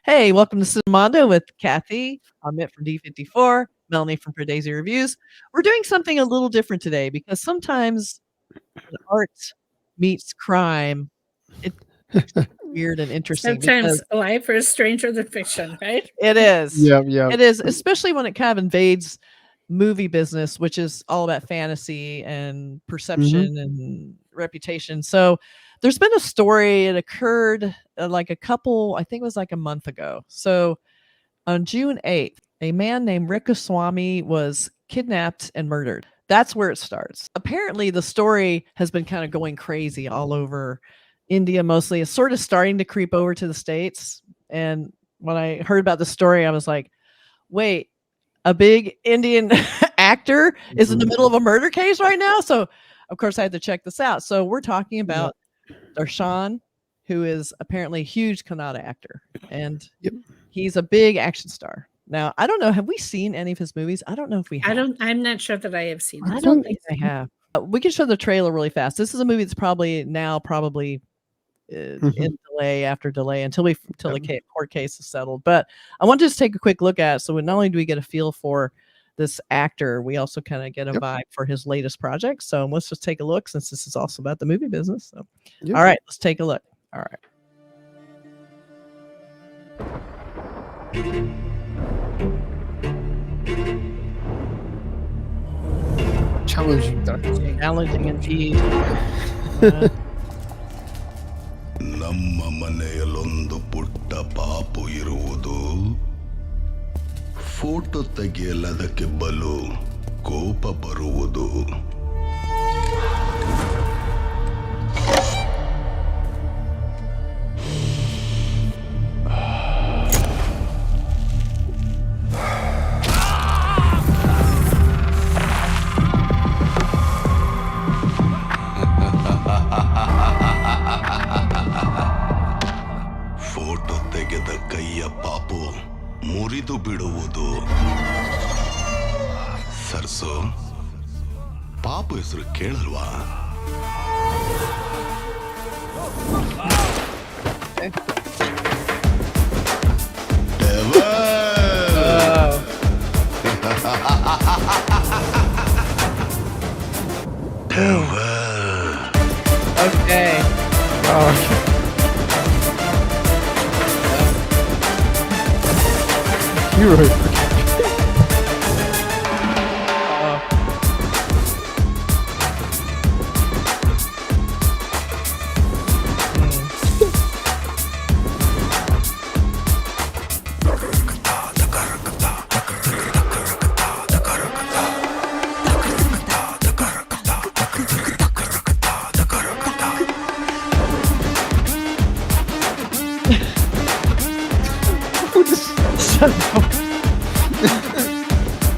Hey, welcome to Cinemando with Kathy, Amit from D54, Melanie from Daisy Reviews. We're doing something a little different today because sometimes when art meets crime, it's weird and interesting Sometimes because life is stranger than fiction, right? it is. Yeah. It is, especially when it kind of invades movie business, which is all about fantasy and perception and reputation. So there's been a story, it occurred like I think it was like a month ago. So on June 8th, a man named Renukaswamy was kidnapped and murdered. That's where it starts. Apparently, the story has been kind of going crazy all over India mostly. It's sort of starting to creep over to the States. And when I heard about the story, I was like, wait, a big Indian actor is in the middle of a murder case right now? So, of course, I had to check this out. So, we're talking about Darshan, who is apparently a huge Kannada actor. And he's a big action star. Now, I don't know. Have we seen any of his movies? I don't know if we have. I'm not sure that I have seen it. I don't think I have. We can show the trailer really fast. This is a movie that's probably in delay after delay until the court case is settled. But I want to just take a quick look at it. So not only do we get a feel for this actor, we also kind of get a vibe for his latest project. So let's just take a look since this is also about the movie business. So, all right, let's take a look. All right. Challenging indeed. ನಮ್ಮ ಮನೆಯಲ್ಲೊಂದು ಪುಟ್ಟ ಪಾಪು ಇರುವುದು. Photo ತೆಗೆಯಲದಕ್ಕೆ ಬಲು ಕೋಪ ಬರುವುದು. Photo ತೆಗೆದ ಕೈಯ ಪಾಪು ಮುರಿದು ಬಿಡುವುದು. ಸರ್ಸು, ಪಾಪು ಹೆಸರು ಕೇಳಲ್ವಾ? Okay. You're right.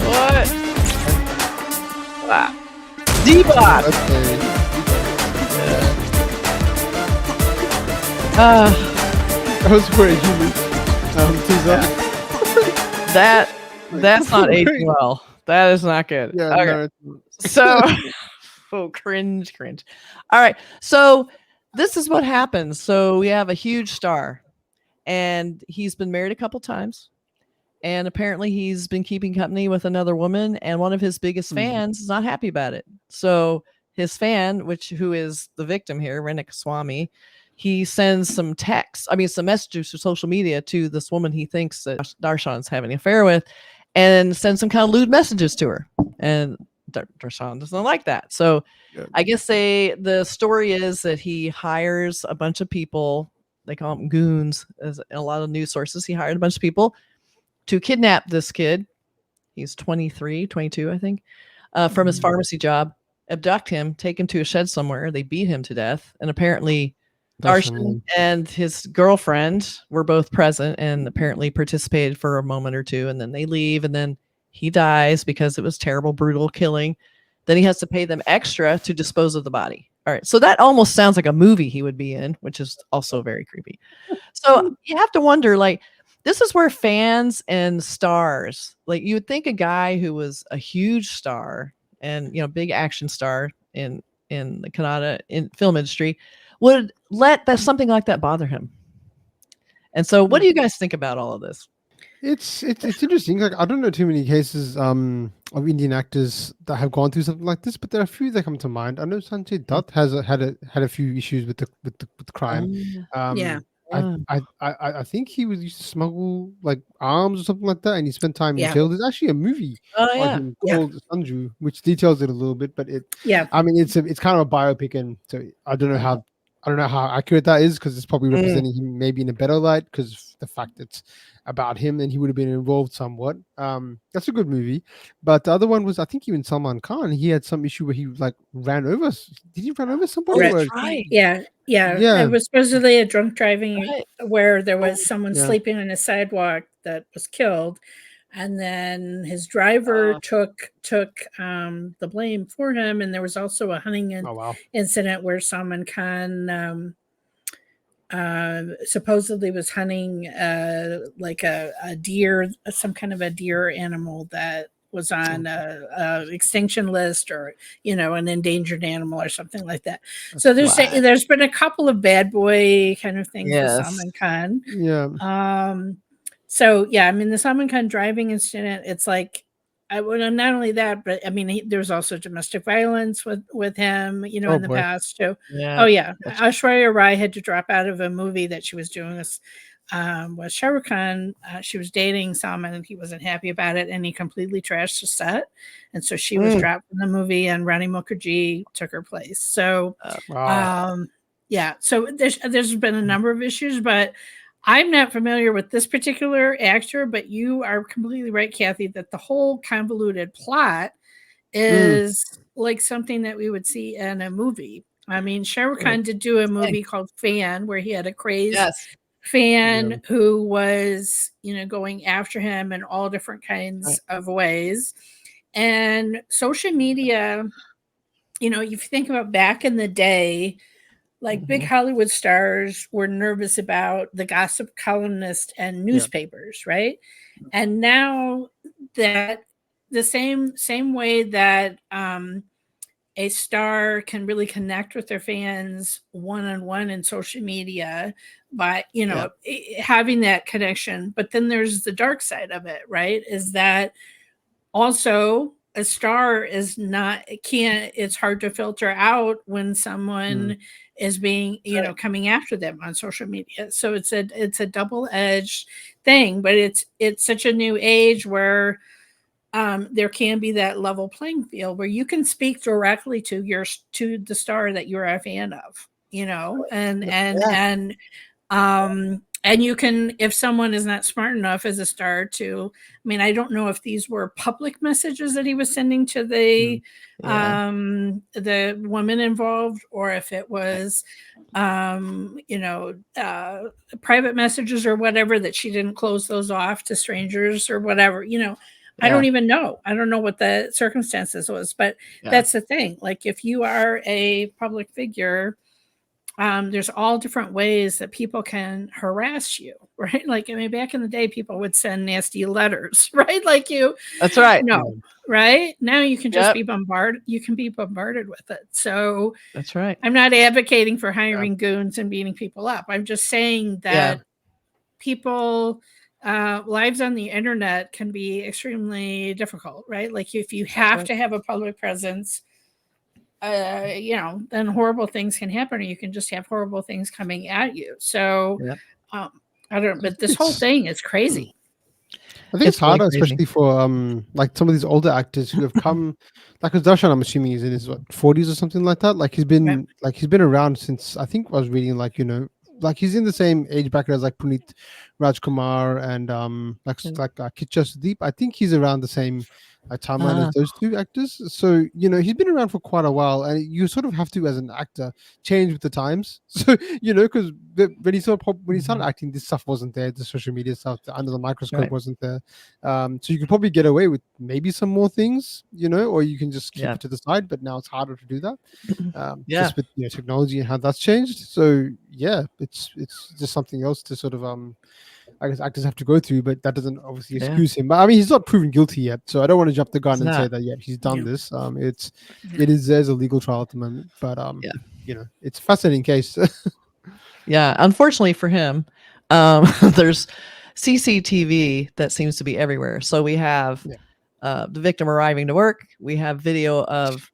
What? Wow. D-Bot! I was worried you would That's not aging well. That is not good. Yeah, okay. no, So, cringe. All right. So, this is what happens. So, we have a huge star, and he's been married a couple times, and apparently he's been keeping company with another woman, and one of his biggest fans is not happy about it. So, his fan, who is the victim here, Renukaswamy, he sends some messages through social media to this woman he thinks that Darshan's having an affair with, and sends some kind of lewd messages to her. And Darshan doesn't like that. So I guess the story is that he hires a bunch of people. They call them goons, as in a lot of news sources. He hired a bunch of people to kidnap this kid. He's 23, 22, I think, from his pharmacy job, abduct him, take him to a shed somewhere. They beat him to death. And apparently Darshan and his girlfriend were both present and apparently participated for a moment or two. And then they leave, and then he dies because it was terrible, brutal killing. Then he has to pay them extra to dispose of the body. All right. So that almost sounds like a movie he would be in, which is also very creepy. So you have to wonder, like, this is where fans and stars, like, you would think a guy who was a huge star and, big action star in the Kannada film industry would let that something like that bother him. And so, what do you guys think about all of this? It's interesting. Like, I don't know too many cases of Indian actors that have gone through something like this, but there are a few that come to mind. I know Sanjay Dutt has had a few issues with the crime. Yeah. I think he used to smuggle like arms or something like that, and he spent time in Yeah. jail. There's actually a movie Oh on yeah, him Yeah. called Sanju, which details it a little bit, but Yeah. I mean, it's kind of a biopic, and so I don't know how accurate that is, because it's probably representing him maybe in a better light, because the fact it's about him and he would have been involved somewhat. That's a good movie. But the other one was, I think, even Salman Khan. He had some issue where he like ran over. Did he run over somebody? Right. Or right. Yeah. Yeah. It was supposedly a drunk driving Right. where there was someone Yeah. sleeping on a sidewalk that was killed. And then his driver took the blame for him. And there was also a hunting Oh wow. incident where Salman Khan supposedly was hunting like a deer, some kind of a deer animal that was on a extinction list, or an endangered animal or something like that. So there's been a couple of bad boy kind of things with Salman Khan. Yeah. So yeah, I mean, the Salman Khan driving incident, it's like, not only that, but I mean, there was also domestic violence with him, in the past too. Yeah. Oh yeah, Aishwarya Rai had to drop out of a movie that she was doing with Shah Rukh Khan. She was dating Salman, and he wasn't happy about it, and he completely trashed the set, and so she was dropped from the movie, and Rani Mukherjee took her place. So, Wow. yeah, so there's been a number of issues, but I'm not familiar with this particular actor, but you are completely right, Kathy, that the whole convoluted plot is like something that we would see in a movie. I mean, Shah Rukh Khan did do a movie called Fan, where he had a crazed fan who was, going after him in all different kinds of ways. And social media, if you think about back in the day, like big Hollywood stars were nervous about the gossip columnist and newspapers, right? And now that the same way that a star can really connect with their fans one-on-one in social media by, having that connection. But then there's the dark side of it, right? Is that also a star is not, it's hard to filter out when someone is being, coming after them on social media. So it's a double-edged thing, but it's such a new age where there can be that level playing field where you can speak directly to the star that you're a fan of, and you can, if someone is not smart enough as a star to, I mean, I don't know if these were public messages that he was sending to the woman involved, or if it was, private messages or whatever, that she didn't close those off to strangers or whatever, I don't even know. I don't know what the circumstances was, but that's the thing. Like, if you are a public figure, there's all different ways that people can harass you, right? Like, I mean, back in the day, people would send nasty letters, right? Like That's right. No, right? Now you can just be bombarded. You can be bombarded with it. So that's right. I'm not advocating for hiring goons and beating people up. I'm just saying that people, lives on the internet can be extremely difficult, right? Like, if you have to have a public presence, then horrible things can happen, or you can just have horrible things coming at you. So, I don't know, but this whole thing is crazy. I think it's harder, especially for like some of these older actors who have come, like, as Darshan, I'm assuming he's in his 40s or something like that. Like, he's been around since, I think I was reading, like, like, he's in the same age bracket as like Puneet Rajkumar and Kicha Sudeep. I think he's around the same timeline as those two actors. So, he's been around for quite a while, and you sort of have to, as an actor, change with the times. So, because when he started acting, this stuff wasn't there. The social media stuff, under the microscope wasn't there. So you could probably get away with maybe some more things, or you can just keep it to the side. But now it's harder to do that. Just with technology and how that's changed. So yeah, it's just something else to sort of I guess actors have to go through, but that doesn't obviously Yeah. excuse him. But I mean, he's not proven guilty yet, so I don't want to jump the gun He's and say not. that he's done Yeah. this. There's a legal trial at the moment, but Yeah. it's a fascinating case. Yeah, unfortunately for him, there's CCTV that seems to be everywhere. So we have the victim arriving to work. We have video of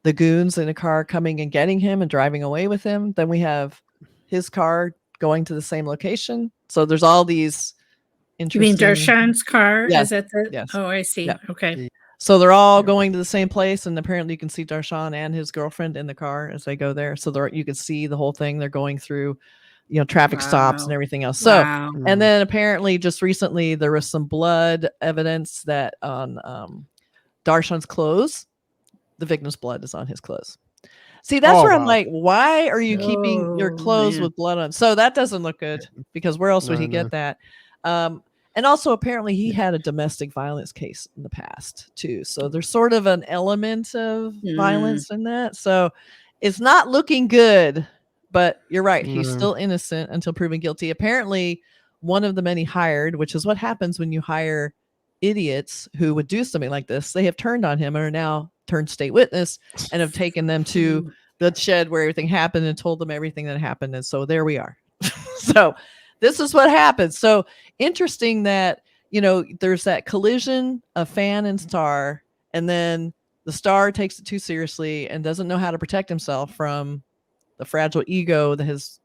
the goons in a car coming and getting him and driving away with him. Then we have his car going to the same location. So there's all these You mean interesting. Darshan's car? Yes, Is that the? yes. Oh, I see. Yeah. Okay. So they're all going to the same place, and apparently you can see Darshan and his girlfriend in the car as they go there. So you can see the whole thing. They're going through, traffic stops and Wow. everything else. So, Wow. and then apparently just recently there was some blood evidence that on Darshan's clothes, the victim's blood is on his clothes. See, that's where I'm wow. like, why are you keeping your Oh, clothes man. with blood on? So that doesn't look good because where else would No, he get no. that? And also apparently he had a domestic violence case in the past too. So there's sort of an element of violence in that. So it's not looking good, but you're right. He's still innocent until proven guilty. Apparently one of the many hired, which is what happens when you hire idiots who would do something like this, they have turned on him and are now turned state witness and have taken them to the shed where everything happened and told them everything that happened. And so there we are. So this is what happens. So interesting that, there's that collision of fan and star, and then the star takes it too seriously and doesn't know how to protect himself from the fragile ego that his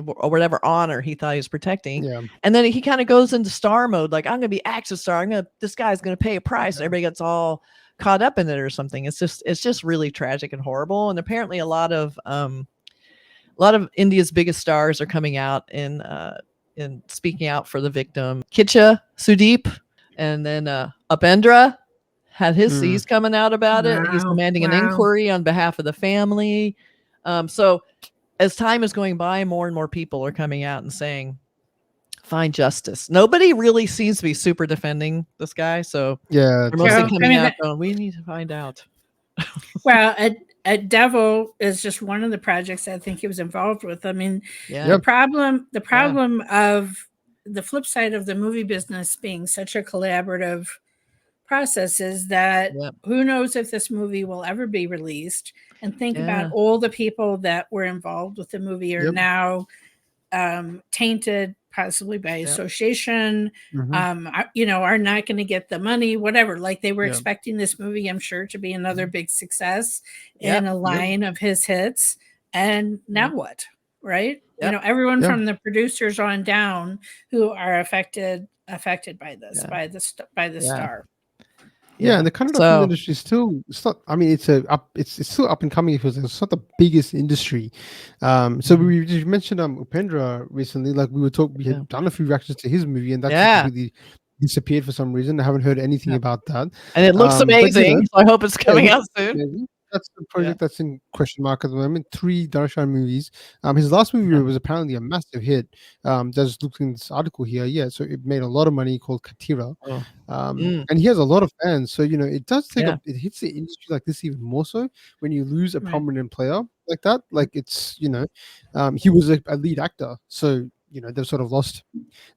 or whatever honor he thought he was protecting. Yeah. And then he kind of goes into star mode, like, I'm going to be action star. This guy's going to pay a price. And everybody gets all caught up in it or something. It's just really tragic and horrible. And apparently a lot of India's biggest stars are coming out in speaking out for the victim. Kitcha Sudeep, and then Upendra had he's coming out about it. He's demanding an inquiry on behalf of the family. So as time is going by, more and more people are coming out and saying, find justice. Nobody really seems to be super defending this guy. So they're mostly coming out going, we need to find out. Well, a Devil is just one of the projects I think he was involved with. I mean, the problem of the flip side of the movie business being such a collaborative process is that who knows if this movie will ever be released, and think about all the people that were involved with the movie are now tainted possibly by association, are not going to get the money, whatever. Like they were expecting this movie, I'm sure, to be another big success in a line of his hits. And now what? Right? Everyone from the producers on down who are affected by this, by the star. Yeah, and the Kannada film industry is still, it's not, I mean, it's still up and coming because it's not the biggest industry. So we mentioned Upendra recently, like we had done a few reactions to his movie, and that's completely disappeared for some reason. I haven't heard anything about that. And it looks amazing, so I hope it's coming out soon. Amazing. That's the project that's in question mark at the moment. 3 Darshan movies. His last movie was apparently a massive hit. Just looking at this article here, so it made a lot of money, called Katira. And he has a lot of fans. So it does take it hits the industry like this even more so when you lose a prominent player like that. Like it's he was a lead actor, so they've sort of lost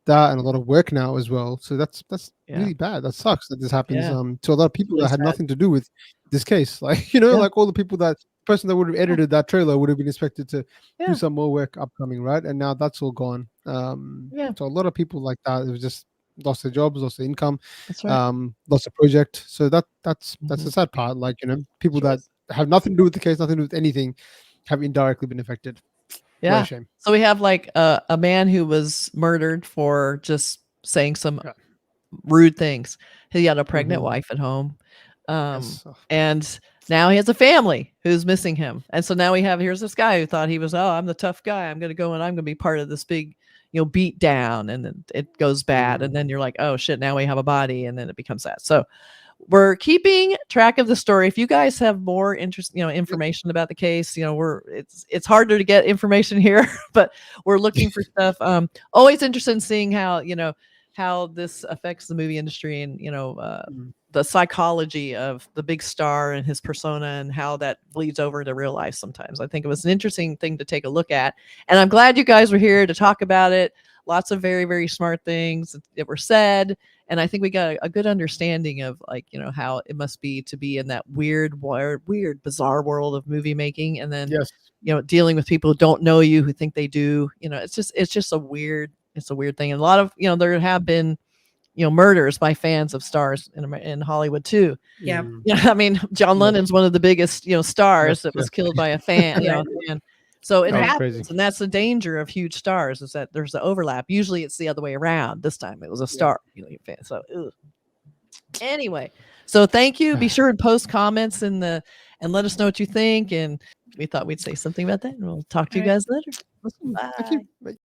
that and a lot of work now as well. So that's really bad. That sucks that this happens to a lot of people that had nothing to do with this case. Like like all the people, that person that would have edited that trailer would have been expected to do some more work upcoming, right? And now that's all gone. So a lot of people like that have just lost their jobs, lost their income, lost a project. So that's the sad part. Like people that have nothing to do with the case, nothing to do with anything, have indirectly been affected. Yeah. What a shame. So we have like a man who was murdered for just saying some rude things. He had a pregnant wife at home. And now he has a family who's missing him. And so now here's this guy who thought he was, I'm the tough guy. I'm going to go and I'm going to be part of this big, beat down. And then it goes bad. And then you're like, oh shit, now we have a body. And then it becomes that. So we're keeping track of the story. If you guys have more interest, information about the case, it's harder to get information here, but we're looking for stuff. Always interested in seeing how this affects the movie industry and, the psychology of the big star and his persona and how that bleeds over into real life sometimes. I think it was an interesting thing to take a look at. And I'm glad you guys were here to talk about it. lots of very, very smart things that were said. And I think we got a good understanding of like, you know, how it must be to be in that weird, bizarre world of movie making. And then, Yes. you know, dealing with people who don't know you, who think they do, you know, it's just a weird thing. And a lot of, you know, there have been, you know, murders by fans of stars in Hollywood too. Yeah. Mm. Yeah. I mean, John Lennon's one of the biggest, you know, stars that was killed by a fan, you know, and so it That was happens. crazy. And that's the danger of huge stars, is that there's the overlap. Usually it's the other way around. This time it was a star, you know, fan. So anyway, so thank you. Be sure and post comments and let us know what you think. And we thought we'd say something about that, and we'll talk to you guys later. Bye. Thank you. Bye.